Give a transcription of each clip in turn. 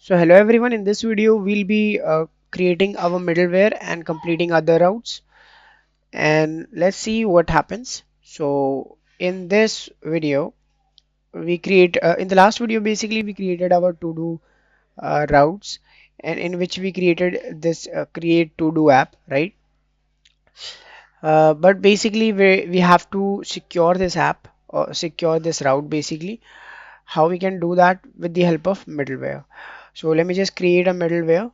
So hello everyone, in this video we'll be creating our middleware and completing other routes, and let's see what happens. So in this video we create in the last video basically we created our to do routes, and in which we created this create to do app, right? But basically we have to secure this app or secure this route. Basically how we can do that with the help of middleware. So let me just create a middleware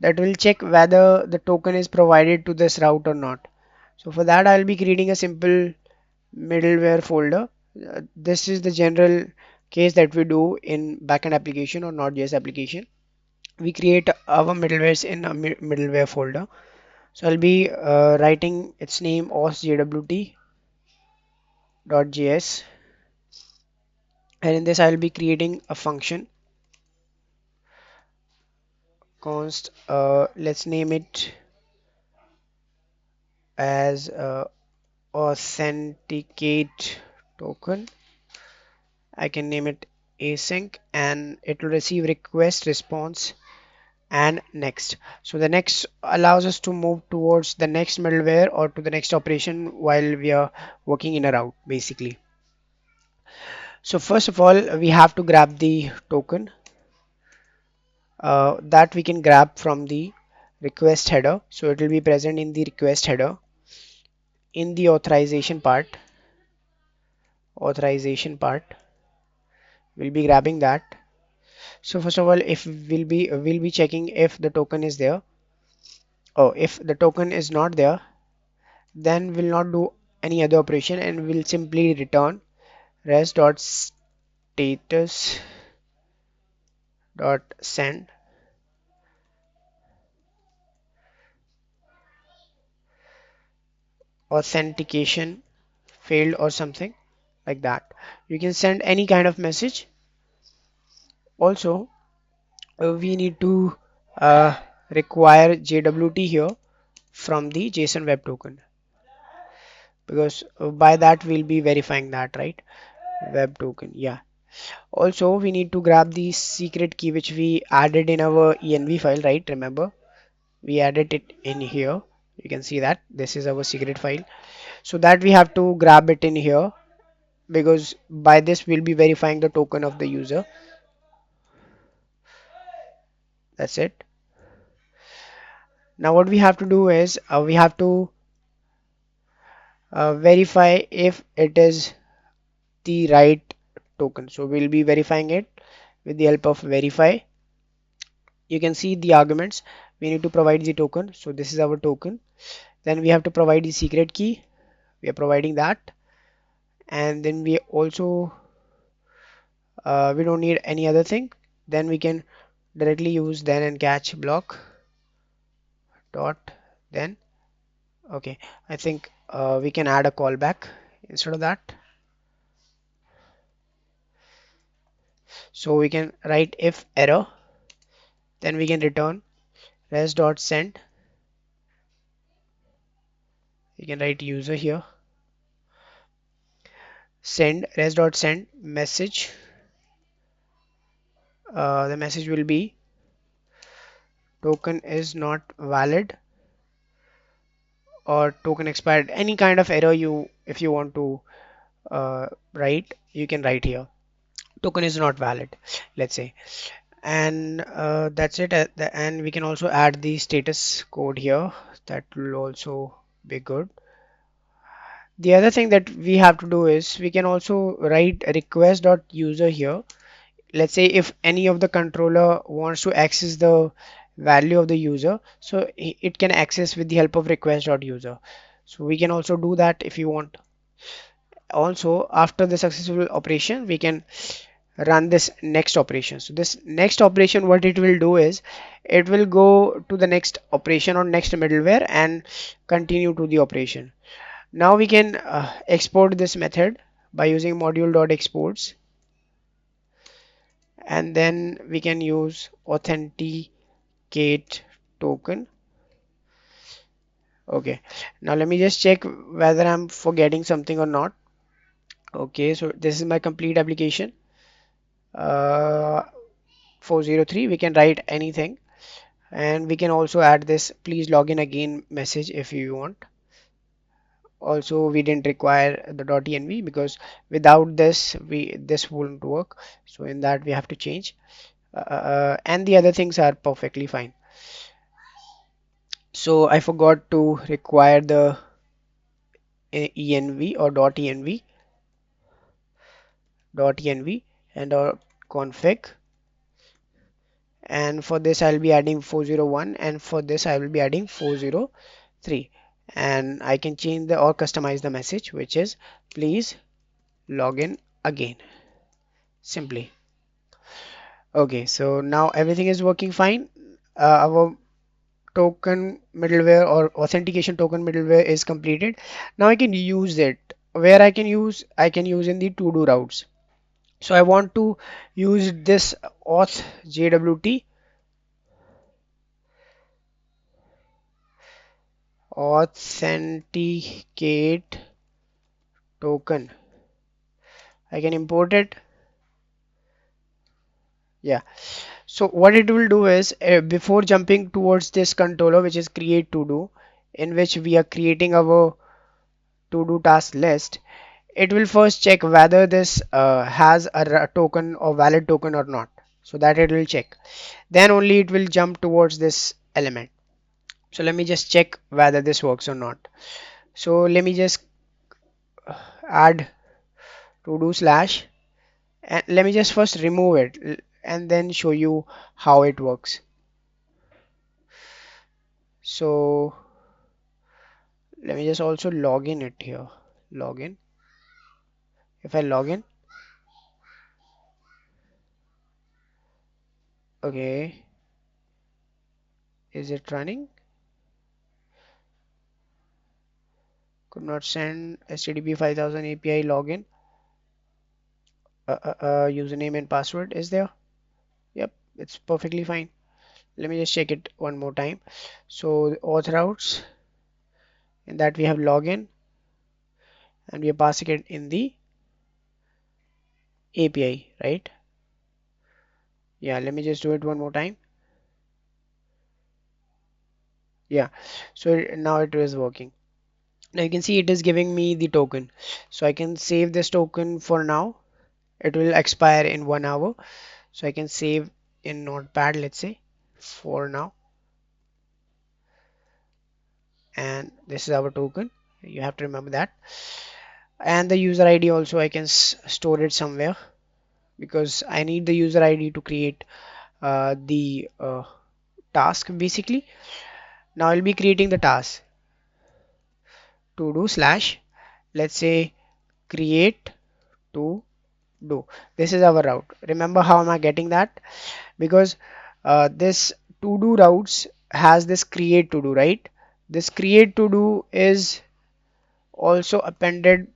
that will check whether the token is provided to this route or not. So for that I'll be creating a simple middleware folder. This is the general case that we do in backend application or Node.js application. We create our middlewares in a middleware folder. So I'll be writing its name auth.js, and in this I'll be creating a function const. Let's name it as authenticate token. I can name it async, and it will receive request, response, and next. So the next allows us to move towards the next middleware or to the next operation while we are working in a route basically. So first of all we have to grab the token that we can grab from the request header. So it will be present in the request header in the authorization part. We'll be grabbing that. So first of all, if we'll be checking if the token is there. Oh, if the token is not there, then we'll not do any other operation and we'll simply return res.status.send authentication failed or something like that. You can send any kind of message. Also, we need to require JWT here from the JSON web token, because by that we'll be verifying that, right? Web token, yeah. Also we need to grab the secret key which we added in our env file, right? Remember, we added it in here. You can see that this is our secret file, so that we have to grab it in here, because by this we'll be verifying the token of the user. That's it. Now what we have to do is we have to verify if it is the right token. So we'll be verifying it with the help of verify. You can see the arguments. We need to provide the token, so this is our token. Then we have to provide the secret key. We are providing that, and then we also we don't need any other thing. Then we can directly use then and catch block dot then. Okay, I think we can add a callback instead of that. So we can write if error, then we can return res.send. You can write user here, send res.send message. The message will be token is not valid or token expired. Any kind of error you, if you want to write, you can write here. Token is not valid, let's say, and that's it. And we can also add the status code here. That will also be good. The other thing that we have to do is we can also write request.user here. Let's say if any of the controller wants to access the value of the user, so it can access with the help of request.user. So we can also do that if you want. Also, after the successful operation, we can run this next operation. So this next operation, what it will do is it will go to the next operation or next middleware and continue to the operation. Now we can export this method by using module.exports, and then we can use authenticate token. Okay, now let me just check whether I'm forgetting something or not. Okay, so this is my complete application. uh, 403, we can write anything, and we can also add this please log in again message if you want. Also, we didn't require the .env because without this this wouldn't work, so in that we have to change. And the other things are perfectly fine. So I forgot to require the env or .env and config, and for this I'll be adding 401, and for this I will be adding 403, and I can change the or customize the message, which is please log in again, simply. Okay, so now everything is working fine. Our token middleware or authentication token middleware is completed. Now I can use it. Where I can use in the to do routes. So I want to use this auth JWT authenticate token. I can import it. Yeah. So what it will do is before jumping towards this controller, which is create to do, in which we are creating our to do task list, it will first check whether this has a token or valid token or not. So that it will check. Then only it will jump towards this element. So let me just check whether this works or not. So let me just add to do slash, and let me just first remove it and then show you how it works. So let me just also log in it here. Log in. If I log in, okay, is it running? Could not send HTTP 5000 API login. Username and password is there. Yep, it's perfectly fine. Let me just check it one more time. So auth routes, in that we have login, and we are passing it in the API, right? Yeah, let me just do it one more time. Yeah, so now it is working. Now you can see it is giving me the token. So I can save this token for now. It will expire in 1 hour. So I can save in Notepad, let's say, for now. And this is our token. You have to remember that. And the user ID also I can store it somewhere, because I need the user ID to create the task basically. Now I'll be creating the task to do slash, let's say, create to do. This is our route. Remember how am I getting that? Because this to do routes has this create to do, right? This create to do is also appended.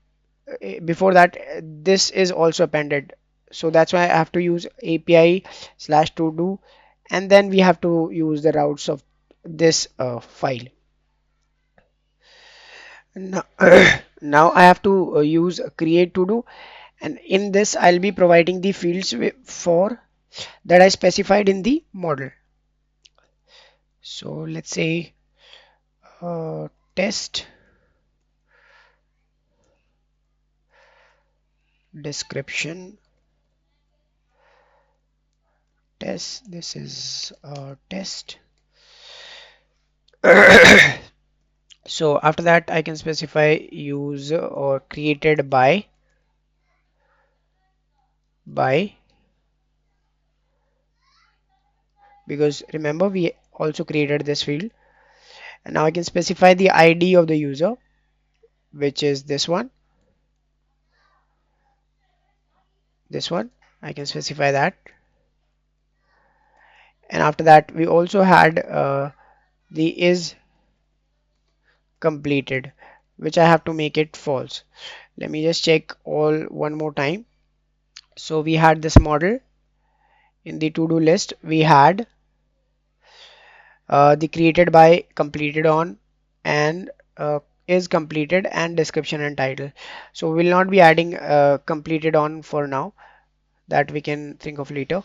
Before that, this is also appended, so that's why I have to use API slash to do, and then we have to use the routes of this file. Now, now I have to use create to do, and in this I'll be providing the fields for that I specified in the model. So let's say test description test. This is test. So after that I can specify use or created by, because remember we also created this field, and now I can specify the ID of the user, which is this one I can specify that. And after that we also had the is completed, which I have to make it false. Let me just check all one more time. So we had this model. In the to-do list we had the created by, completed on, and is completed, and description and title. So we'll not be adding completed on for now, that we can think of later.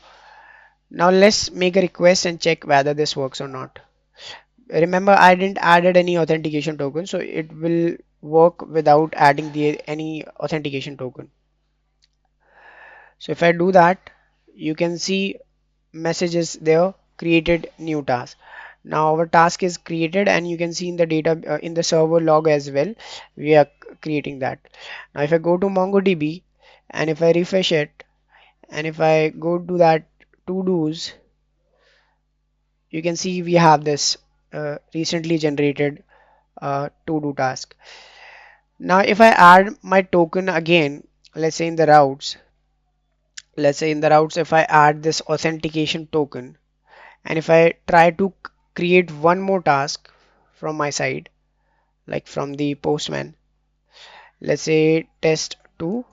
Now let's make a request and check whether this works or not. Remember, I didn't added any authentication token, so it will work without adding any authentication token. So if I do that, you can see messages there, created new task. Now our task is created, and you can see in the data in the server log as well, we are creating that. Now if I go to MongoDB and if I refresh it, and if I go to that to dos, you can see we have this recently generated to do task. Now if I add my token again, let's say in the routes, if I add this authentication token, and if I try to create one more task from my side, like from the postman, let's say test 2,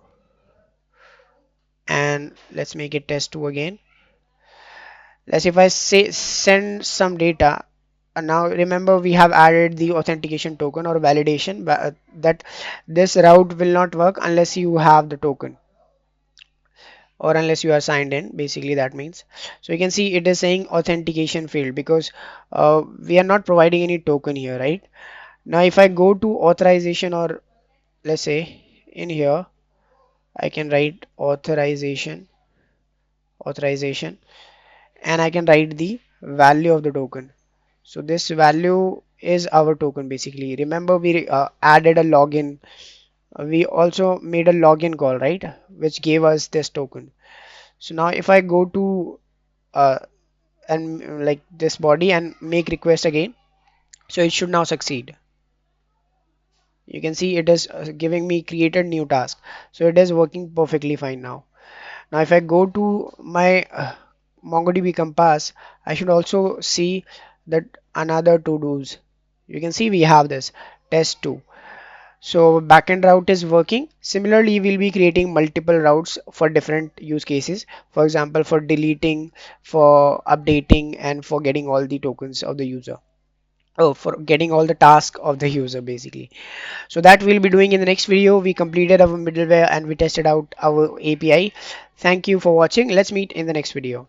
and let's make it test 2 again. Let's if I say send some data, and now remember we have added the authentication token or validation, but that this route will not work unless you have the token or unless you are signed in, basically that means. So you can see it is saying authentication failed because we are not providing any token here, right? Now if I go to authorization, or let's say in here I can write authorization, and I can write the value of the token. So this value is our token basically. Remember we added a login. We also made a login call, right? Which gave us this token. So now if I go to uh, and like this body and make request again, so it should now succeed. You can see it is giving me created new task. So it is working perfectly fine now. Now if I go to my MongoDB compass, I should also see that another to dos. You can see we have this test 2. So backend route is working. Similarly, we'll be creating multiple routes for different use cases. For example, for deleting, for updating, and for getting all the tokens of the user. Oh, for getting all the tasks of the user basically. So that we'll be doing in the next video. We completed our middleware and we tested out our API. Thank you for watching. Let's meet in the next video.